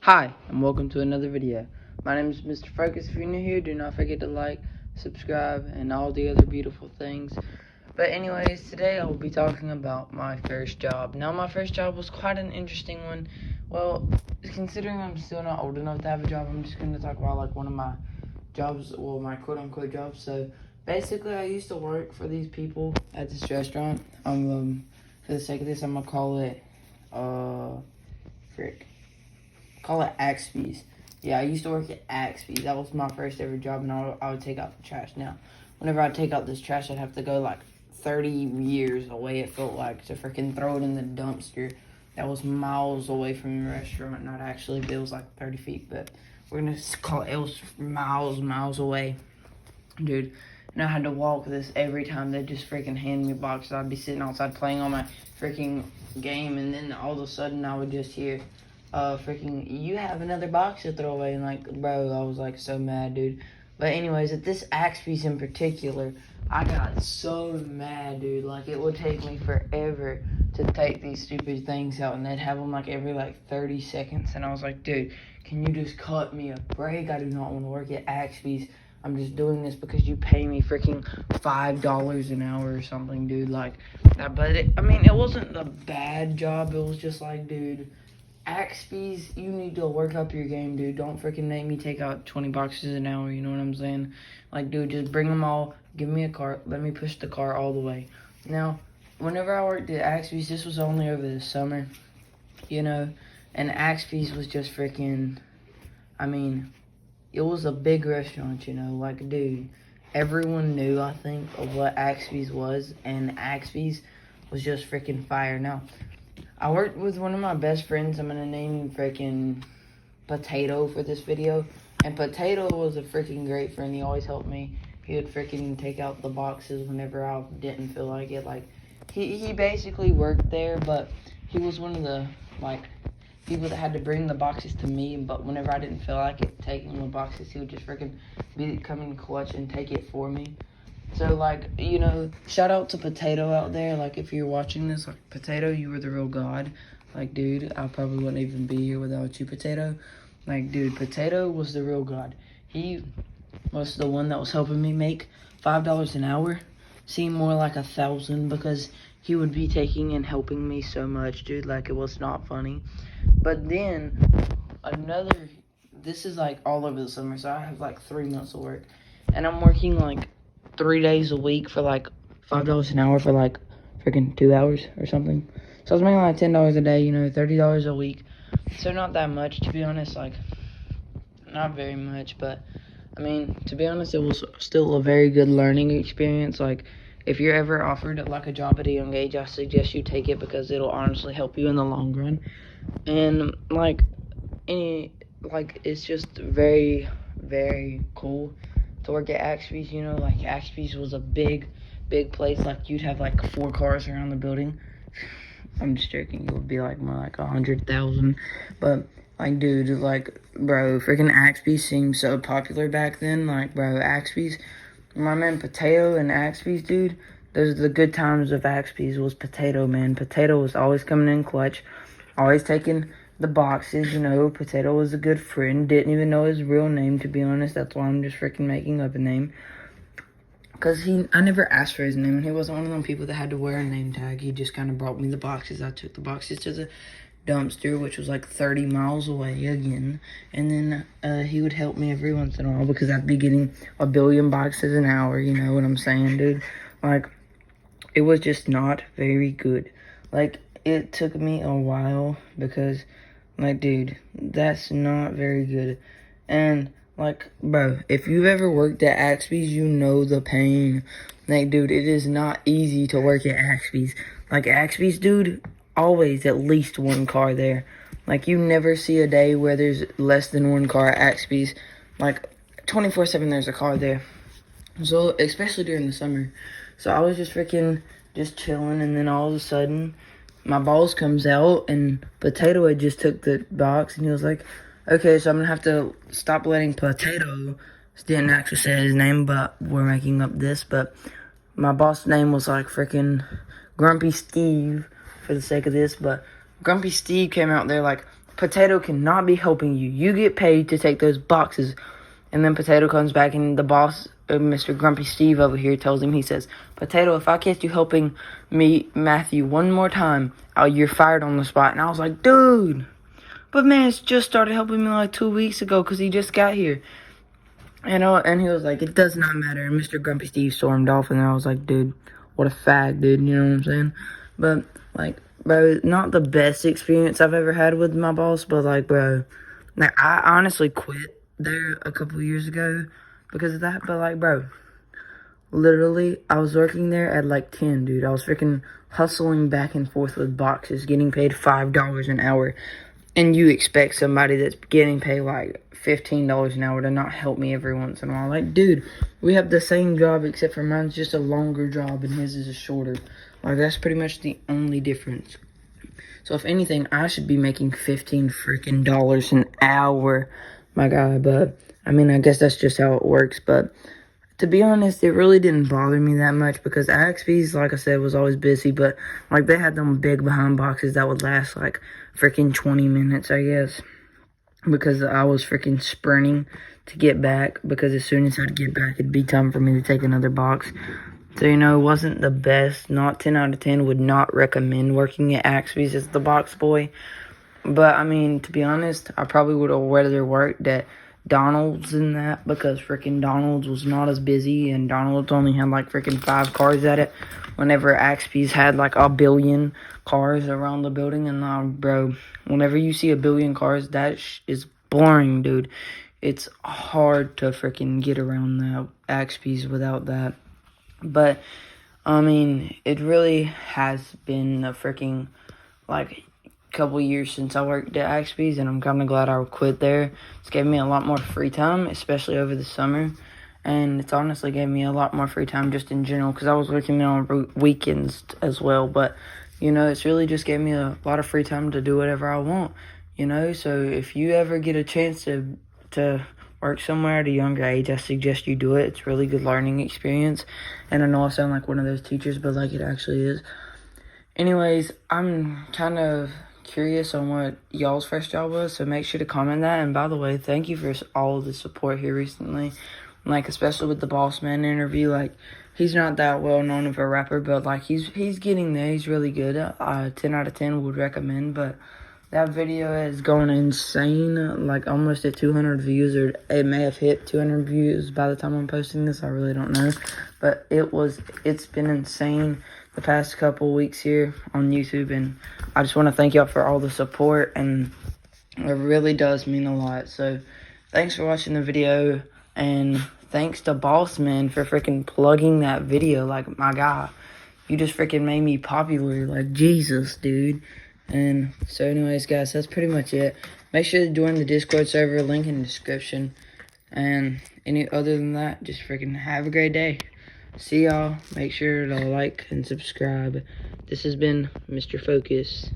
Hi, and welcome to another video. My name is Mr. Focus. If you're new here, do not forget to like, subscribe, and all the other beautiful things. But anyways, today I will be talking about my first job. Now, my first job was quite an interesting one. Well, considering I'm still not old enough to have a job, I'm just going to talk about like one of my jobs, well, my quote-unquote jobs. So, basically, I used to work for these people at this restaurant. For the sake of this, I'm going to call it, call it Axby's. Yeah, I used to work at Axby's. That was my first ever job, and I would take out the trash. Now, whenever I'd take out this trash, I'd have to go like 30 years away, it felt like, to freaking throw it in the dumpster. That was miles away from the restaurant, not actually, but it was like 30 feet, but we're gonna call it, it was miles away. Dude, and I had to walk this every time. They'd just freaking hand me boxes. I'd be sitting outside playing on my freaking game, and then all of a sudden I would just hear, freaking, you have another box to throw away. And like, bro, I was like so mad, dude. But anyways, at this Axby's in particular, I got so mad, dude. Like, it would take me forever to take these stupid things out, and they'd have them like every like 30 seconds. And I was like, dude, can you just cut me a break? I do not want to work at Axby's. I'm just doing this because you pay me freaking $5 an hour or something, dude. Like that, but I mean, it wasn't a bad job. It was just like, dude, Axby's, you need to work up your game, dude. Don't freaking make me take out 20 boxes an hour, you know what I'm saying? Like, dude, just bring them all, give me a cart, let me push the car all the way. Now, whenever I worked at Axby's, this was only over the summer, you know, and Axby's was just freaking, I mean, it was a big restaurant, you know, like, dude, everyone knew, I think, of what Axby's was, and Axby's was just freaking fire. Now, I worked with one of my best friends. I'm gonna name him freaking Potato for this video. And Potato was a freaking great friend. He always helped me. He would freaking take out the boxes whenever I didn't feel like it. Like, he basically worked there, but he was one of the, like, people that had to bring the boxes to me. But whenever I didn't feel like it, taking the boxes, he would just freaking come in clutch and take it for me. So, like, you know, shout out to Potato out there. Like, if you're watching this, like, Potato, you were the real god. Like, dude, I probably wouldn't even be here without you, Potato. Like, dude, Potato was the real god. He was the one that was helping me make $5 an hour seem more like 1,000 because he would be taking and helping me so much, dude. Like, it was not funny. But then, this is, like, all over the summer, so I have, like, 3 months of work. And I'm working, like, 3 days a week for like $5 an hour for like freaking 2 hours or something. So I was making like $10 a day, you know, $30 a week. So not that much, to be honest, like not very much, but I mean, to be honest, it was still a very good learning experience. Like, if you're ever offered like a job at a young age, I suggest you take it because it'll honestly help you in the long run. And like it's just very, very cool to work at Axby's, you know. Like, Axby's was a big place. Like, you'd have like 4 cars around the building. I'm just joking. It would be like more like 100,000. But like, dude, like, bro, freaking Axby's seemed so popular back then. Like, bro, Axby's, my man Potato and Axby's, dude, those are the good times of Axby's. Was Potato, man. Potato was always coming in clutch, always taking the boxes, you know. Potato was a good friend. Didn't even know his real name, to be honest. That's why I'm just freaking making up a name. Because I never asked for his name, and he wasn't one of them people that had to wear a name tag. He just kind of brought me the boxes. I took the boxes to the dumpster, which was like 30 miles away again. And then he would help me every once in a while because I'd be getting 1 billion boxes an hour, you know what I'm saying, dude? Like, it was just not very good. Like, it took me a while because, like, dude, that's not very good. And, like, bro, if you've ever worked at Axby's, you know the pain. Like, dude, it is not easy to work at Axby's. Like, Axby's, dude, always at least 1 car there. Like, you never see a day where there's less than 1 car at Axby's. Like, 24/7 there's a car there. So, especially during the summer. So, I was just freaking just chilling, and then all of a sudden, my balls comes out, and Potato had just took the box, and he was like, okay, so I'm gonna have to stop letting Potato, didn't actually say his name, but we're making up this, but my boss name was like freaking Grumpy Steve for the sake of this, but Grumpy Steve came out there like Potato cannot be helping you. You get paid to take those boxes. And then Potato comes back and the boss, Mr. Grumpy Steve over here, tells him, he says, Potato, if I catch you helping me, Matthew, one more time, you're fired on the spot. And I was like, dude, but man, it's just started helping me like 2 weeks ago because he just got here. And he was like, it does not matter. And Mr. Grumpy Steve stormed off. And I was like, dude, what a fag, dude. You know what I'm saying? But, like, bro, not the best experience I've ever had with my boss. But, like, bro, like, I honestly quit there a couple years ago because of that. But, like, bro, literally, I was working there at, like, 10, dude. I was freaking hustling back and forth with boxes, getting paid $5 an hour. And you expect somebody that's getting paid, like, $15 an hour to not help me every once in a while. Like, dude, we have the same job except for mine's just a longer job and his is a shorter. Like, that's pretty much the only difference. So, if anything, I should be making $15 freaking dollars an hour, my guy. But, I mean, I guess that's just how it works. But, to be honest, it really didn't bother me that much because Axby's, like I said, was always busy. But, like, they had them big behind boxes that would last, like, freaking 20 minutes, I guess. Because I was freaking sprinting to get back. Because as soon as I'd get back, it'd be time for me to take another box. So, you know, it wasn't the best. Not 10 out of 10. Would not recommend working at Axby's as the box boy. But, I mean, to be honest, I probably would have rather worked at Donald's and that. Because freaking Donald's was not as busy. And Donald's only had like freaking 5 cars at it. Whenever Axby's had like a billion cars around the building. And bro, whenever you see a billion cars, that is boring, dude. It's hard to freaking get around the Axby's without that. But, I mean, it really has been a freaking, like, couple years since I worked at Axby's, and I'm kind of glad I quit there. It's gave me a lot more free time, especially over the summer. And it's honestly gave me a lot more free time just in general because I was working on weekends as well. But, you know, it's really just gave me a lot of free time to do whatever I want, you know. So if you ever get a chance to work somewhere at a younger age, I suggest you do it. It's a really good learning experience. And I know I sound like one of those teachers, but, like, it actually is. Anyways, I'm kind of curious on what y'all's first job was, so make sure to comment that. And by the way, thank you for all of the support here recently. Like, especially with the Boss Man interview, like, he's not that well known of a rapper, but, like, he's getting there. He's really good. 10 out of 10 would recommend, but that video is going insane, like, almost at 200 views, or it may have hit 200 views by the time I'm posting this. I really don't know, but it's been insane the past couple weeks here on YouTube, and I just want to thank y'all for all the support, and it really does mean a lot. So, thanks for watching the video. And thanks to Bossman for freaking plugging that video. Like, my guy, you just freaking made me popular. Like, Jesus, dude. And so anyways, guys, that's pretty much it. Make sure to join the Discord server, link in the description. And any other than that, just freaking have a great day. See y'all. Make sure to like and subscribe. This has been Mr. Focus.